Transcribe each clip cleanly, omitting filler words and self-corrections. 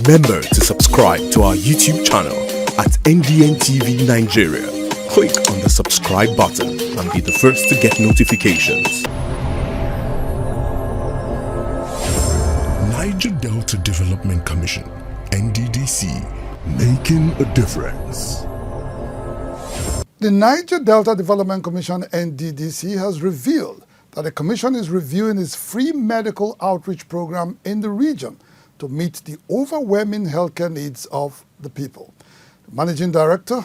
Remember to subscribe to our YouTube channel at NDN Nigeria. Click on the subscribe button and be the first to get notifications. Niger Delta Development Commission, NDDC, making a difference. The Niger Delta Development Commission, NDDC, has revealed that the commission is reviewing its free medical outreach program in the region to meet the overwhelming healthcare needs of the people. The Managing Director,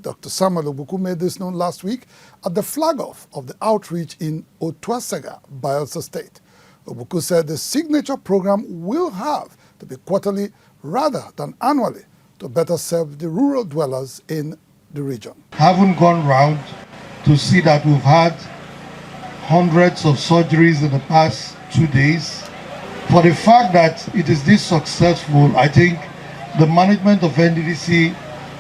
Dr. Samuel Obuku, made this known last week at the flag-off of the outreach in Otuasega, Bayelsa State. Obuku said the signature program will have to be quarterly rather than annually to better serve the rural dwellers in the region. Haven't gone round to see that we've had hundreds of surgeries in the past 2 days. For the fact that it is this successful, I think the management of NDDC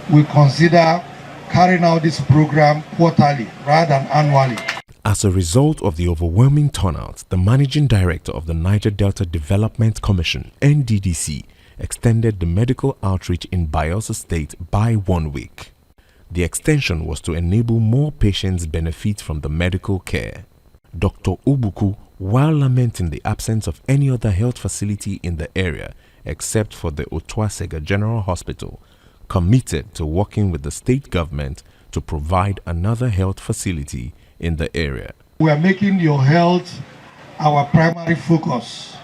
will consider carrying out this program quarterly rather than annually. As a result of the overwhelming turnout, the Managing Director of the Niger Delta Development Commission, NDDC, extended the medical outreach in Bayelsa State by 1 week. The extension was to enable more patients benefit from the medical care. Dr. Obuku, while lamenting the absence of any other health facility in the area except for the Otuasega General Hospital, committed to working with the state government to provide another health facility in the area. We are making your health our primary focus.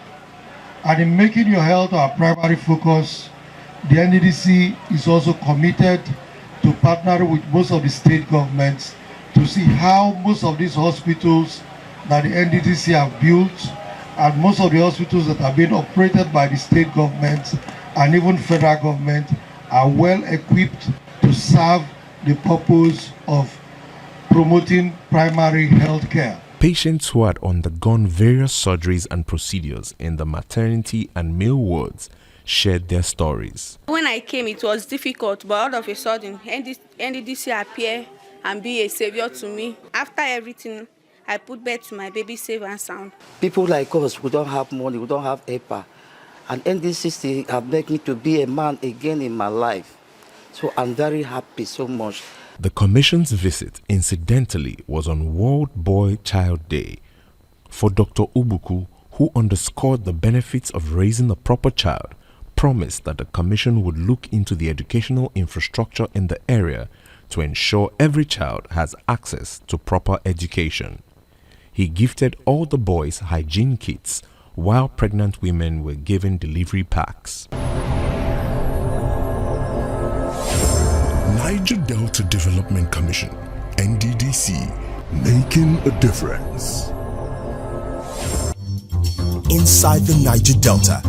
And in making your health our primary focus, the NDDC is also committed to partner with most of the state governments to see how most of these hospitals that the NDDC have built and most of the hospitals that are being operated by the state government and even federal government are well equipped to serve the purpose of promoting primary health care. Patients who had undergone various surgeries and procedures in the maternity and male wards shared their stories. When I came, it was difficult, but all of a sudden, NDDC appeared and be a savior to me. After everything, I put bed to my baby safe and sound. People like us, we don't have money, we don't have EPA. And NDDC have made me to be a man again in my life. So I'm very happy so much. The commission's visit, incidentally, was on World Boy Child Day. For Dr. Obuku, who underscored the benefits of raising a proper child, promised that the commission would look into the educational infrastructure in the area to ensure every child has access to proper education. He gifted all the boys hygiene kits, while pregnant women were given delivery packs. Niger Delta Development Commission, NDDC, making a difference. Inside the Niger Delta,